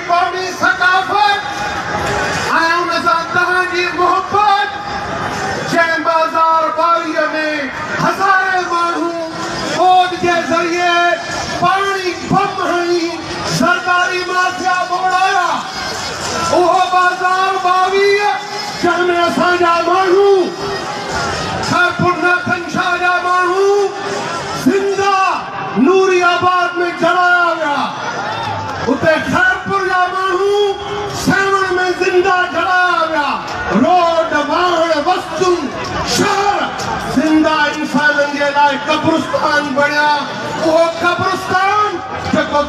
कौमी सकाफत आया की मोहब्बत जंहिं बाज़ार बारीअ में हज़ारे माण्हू फ़ौज जे ज़रिए पाणी बम हणी सरकारी माफ़िया ॿोड़ाया उहो बाज़ार बावीह जंहिंमें असांजा माण्हू खैरपुर नाथन शाह जा माण्हू ज़िंदा नूरियाबाद में जलाया विया उते खैरपुर जा माण्हू सेवण में ज़िंदा जलाया विया रोड वाहन वस्तु शहर ज़िंदा इंसाननि जे लाइ कब्रिस्तान बणिया उहो कब्रिस्तान जेको